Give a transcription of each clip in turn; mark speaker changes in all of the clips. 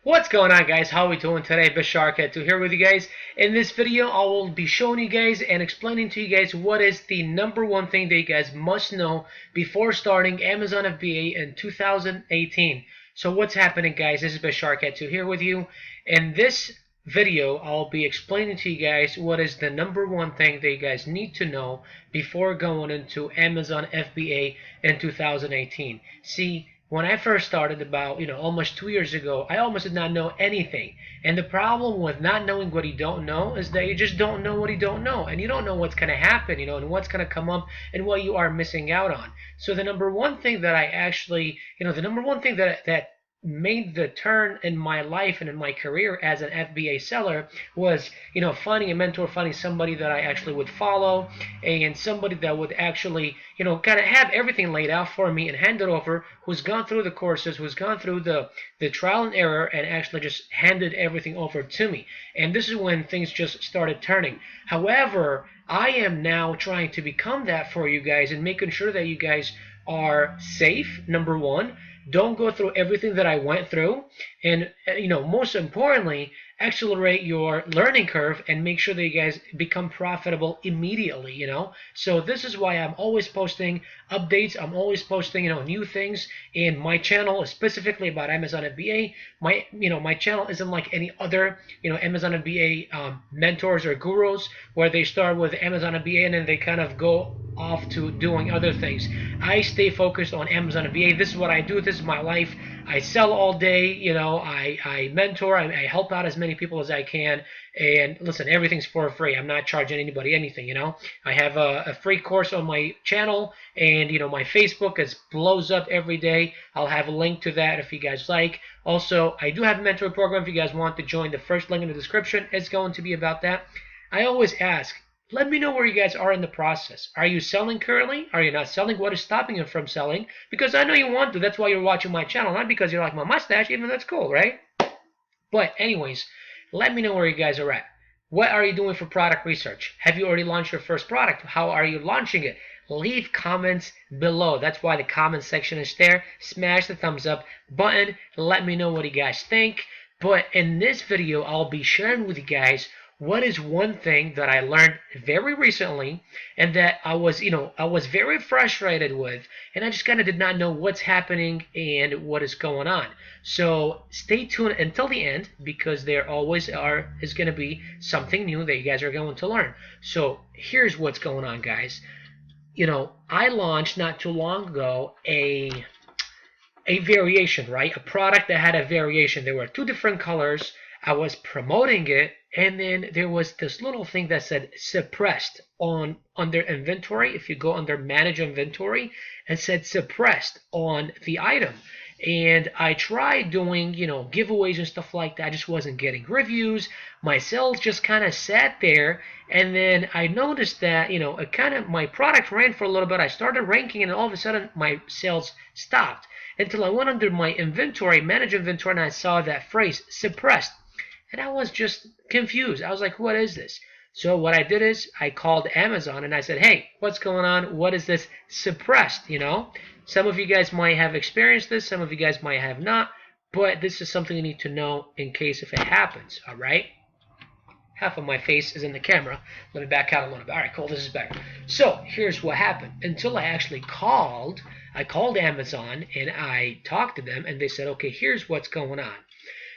Speaker 1: What's going on, guys? How are we doing today? Bisharket2 here with you guys. In this video, I will be showing you guys and explaining to you guys what is the number one thing that you guys must know before starting Amazon FBA in 2018. So what's happening, guys? This is Bisharket2 here with you. In this video, I'll be explaining to you guys what is the number one thing that you guys need to know before going into Amazon FBA in 2018. See, when I first started about, almost 2 years ago, I almost did not know anything. And the problem with not knowing what you don't know is that you just don't know what you don't know. And you don't know what's going to happen, and what's going to come up and what you are missing out on. So the number one thing that I actually, the number one thing that made the turn in my life and in my career as an FBA seller was, finding a mentor, finding somebody that I actually would follow, and somebody that would actually, kind of have everything laid out for me and hand it over, who's gone through the courses, who's gone through the trial and error, and actually just handed everything over to me. And this is when things just started turning. However, I am now trying to become that for you guys and making sure that you guys are safe, number one. Don't go through everything that I went through, and most importantly, accelerate your learning curve and make sure that you guys become profitable immediately. So this is why I'm always posting updates. I'm always posting new things in my channel, specifically about Amazon FBA. My channel isn't like any other Amazon FBA mentors or gurus where they start with Amazon FBA and then they kind of go off to doing other things. I stay focused on Amazon FBA. This is what I do. This is my life. I sell all day, I mentor, I help out as many people as I can, and listen, everything's for free. I'm not charging anybody anything, I have a free course on my channel, and my Facebook blows up every day. I'll have a link to that if you guys like. Also, I do have a mentor program if you guys want to join. The first link in the description is going to be about that. I always ask, let me know where you guys are in the process. Are you selling currently? Are you not selling? What is stopping you from selling? Because I know you want to. That's why you're watching my channel. Not because you like my mustache, even though that's cool, right? But anyways, let me know where you guys are at. What are you doing for product research? Have you already launched your first product? How are you launching it? Leave comments below. That's why the comment section is there. Smash the thumbs up button. Let me know what you guys think. But in this video, I'll be sharing with you guys what is one thing that I learned very recently and that I was very frustrated with, and I just kind of did not know what's happening and what is going on. So stay tuned until the end, because there always is going to be something new that you guys are going to learn. So here's what's going on, guys. I launched not too long ago a variation, right? A product that had a variation. There were two different colors. I was promoting it, and then there was this little thing that said suppressed under inventory. If you go under manage inventory, it said suppressed on the item. And I tried doing giveaways and stuff like that. I just wasn't getting reviews. My sales just kind of sat there, and then I noticed that my product ran for a little bit. I started ranking, and all of a sudden my sales stopped until I went under my inventory, manage inventory, and I saw that phrase suppressed. And I was just confused. I was like, what is this? So what I did is I called Amazon and I said, hey, what's going on? What is this suppressed? Some of you guys might have experienced this. Some of you guys might have not. But this is something you need to know in case if it happens. All right? Half of my face is in the camera. Let me back out a little bit. All right, cool. This is better. So here's what happened. Until I actually called, I called Amazon and I talked to them, and they said, okay, here's what's going on.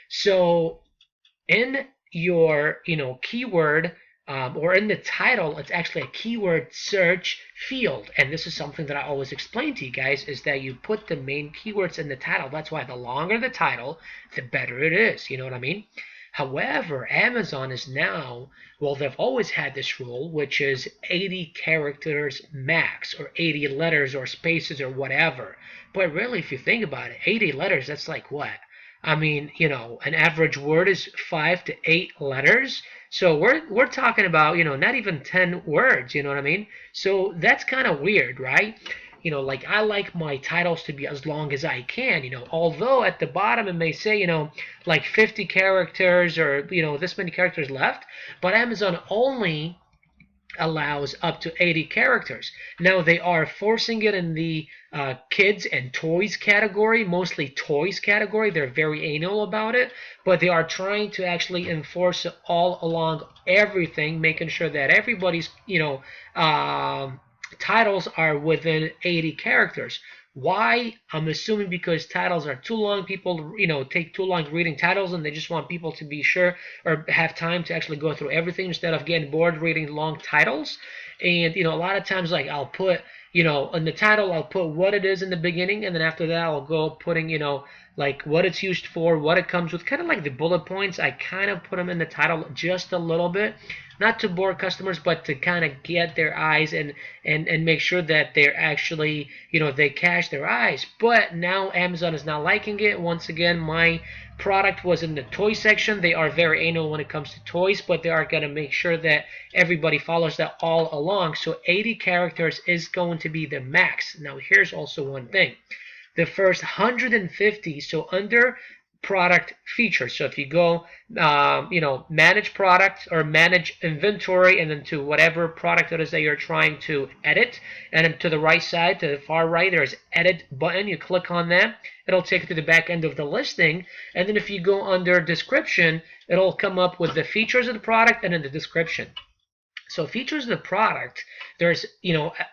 Speaker 1: So in your keyword or in the title, it's actually a keyword search field, and this is something that I always explain to you guys, is that you put the main keywords in the title. That's why the longer the title, the better it is. You know what I mean? However, Amazon is now, well, they've always had this rule, which is 80 characters max, or 80 letters or spaces or whatever. But really, if you think about it, 80 letters, that's like what? I mean, an average word is 5 to 8 letters. So we're talking about, not even 10 words, you know what I mean? So that's kind of weird, right? Like I like my titles to be as long as I can, although at the bottom it may say, like 50 characters or, this many characters left, but Amazon only allows up to 80 characters. Now they are forcing it in the kids and toys category, mostly toys category. They're very anal about it, but they are trying to actually enforce it all along everything, making sure that everybody's, titles are within 80 characters. Why? I'm assuming because titles are too long. People, take too long reading titles, and they just want people to be sure or have time to actually go through everything instead of getting bored reading long titles. And, a lot of times, like, I'll put, in the title, I'll put what it is in the beginning, and then after that, I'll go putting, like what it's used for, what it comes with, kind of like the bullet points. I kind of put them in the title just a little bit, not to bore customers, but to kind of get their eyes and make sure that they're actually, they catch their eyes. But now Amazon is not liking it. Once again, my product was in the toy section. They are very anal when it comes to toys, but they are going to make sure that everybody follows that all along. So 80 characters is going to be the max. Now here's also one thing. The first 150, so under product features. So if you go, manage product or manage inventory, and then to whatever product it is that you're trying to edit, and then to the right side, to the far right, there's edit button. You click on that. It'll take you to the back end of the listing. And then if you go under description, it'll come up with the features of the product and then the description. So features of the product, there's,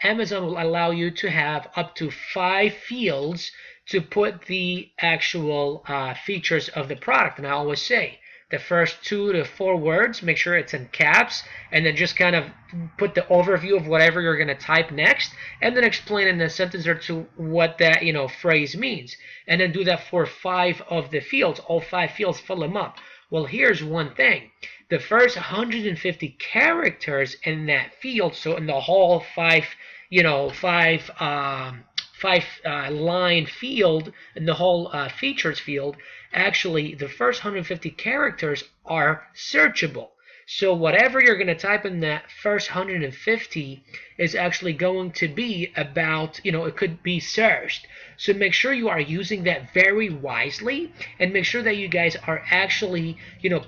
Speaker 1: Amazon will allow you to have up to 5 fields to put the actual features of the product. And I always say the first 2 to 4 words, make sure it's in caps, and then just kind of put the overview of whatever you're going to type next, and then explain in a sentence or two what that phrase means. And then do that for 5 of the fields. All 5 fields, fill them up. Well, here's one thing. The first 150 characters in that field, so in the whole 5 line field, in the whole features field, actually the first 150 characters are searchable. So whatever you're going to type in that first 150 is actually going to be about, it could be searched. So make sure you are using that very wisely, and make sure that you guys are actually,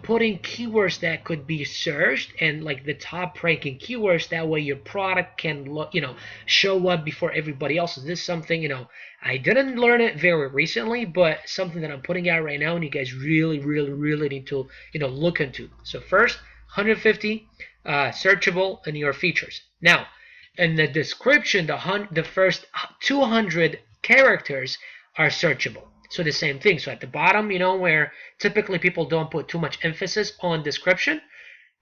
Speaker 1: putting keywords that could be searched, and like the top ranking keywords. That way your product can look, show up before everybody else. This is something, I didn't learn it very recently, but something that I'm putting out right now, and you guys really, really, really need to, look into. So first, 150 searchable in your features. Now, in the description, the first 200 characters are searchable. So the same thing. So at the bottom, where typically people don't put too much emphasis on description,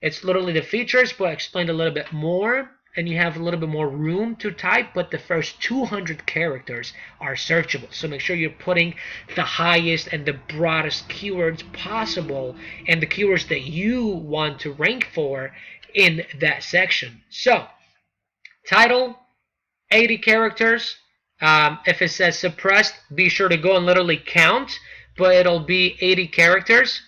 Speaker 1: it's literally the features, but explained a little bit more, and you have a little bit more room to type, but the first 200 characters are searchable. So make sure you're putting the highest and the broadest keywords possible, and the keywords that you want to rank for in that section. So title, 80 characters. If it says suppressed, be sure to go and literally count, but it'll be 80 characters.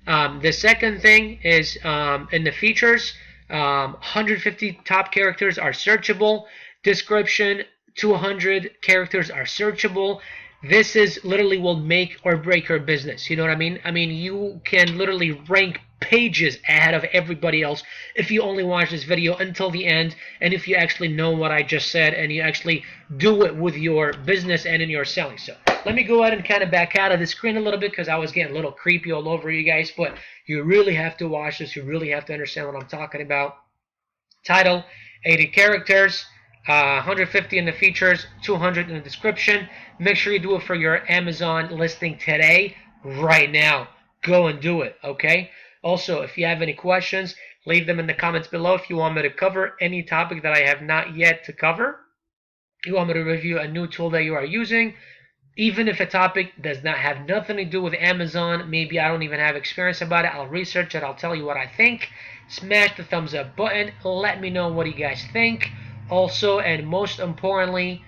Speaker 1: The second thing is in the features, 150 top characters are searchable. Description, 200 characters are searchable. This is literally will make or break your business. You know what I mean? I mean, you can literally rank pages ahead of everybody else if you only watch this video until the end, and if you actually know what I just said, and you actually do it with your business and in your selling. So let me go ahead and kind of back out of the screen a little bit, because I was getting a little creepy all over you guys, but you really have to watch this. You really have to understand what I'm talking about. Title, 80 characters, 150 in the features, 200 in the description. Make sure you do it for your Amazon listing today, right now. Go and do it, okay? Also, if you have any questions, leave them in the comments below. If you want me to cover any topic that I have not yet to cover, you want me to review a new tool that you are using, even if a topic does not have nothing to do with Amazon, maybe I don't even have experience about it, I'll research it, I'll tell you what I think. Smash the thumbs up button. Let me know what you guys think. Also, and most importantly,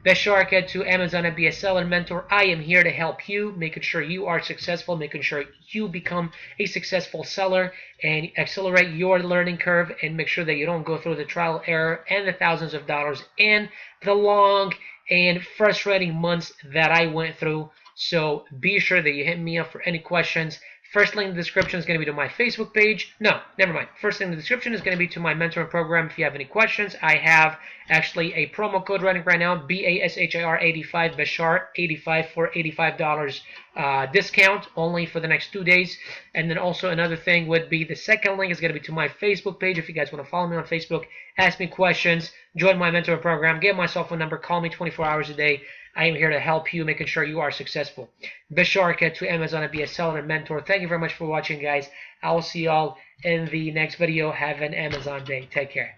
Speaker 1: Best Shortcut to Amazon FBA Seller Mentor. I am here to help you, making sure you are successful, making sure you become a successful seller and accelerate your learning curve, and make sure that you don't go through the trial, error, and the thousands of dollars and the long and frustrating months that I went through. So be sure that you hit me up for any questions. First link in the description is going to be to my Facebook page. No, never mind. First link in the description is going to be to my mentoring program. If you have any questions, I have actually a promo code running right now, BASHIR 85, Bashar 85 for $85 discount only for the next 2 days. And then also another thing would be the second link is going to be to my Facebook page. If you guys want to follow me on Facebook, ask me questions, join my mentoring program, get my cell phone number, call me 24 hours a day. I am here to help you, making sure you are successful. Best shortcut to Amazon and be a seller and mentor. Thank you very much for watching, guys. I will see y'all in the next video. Have an Amazon day. Take care.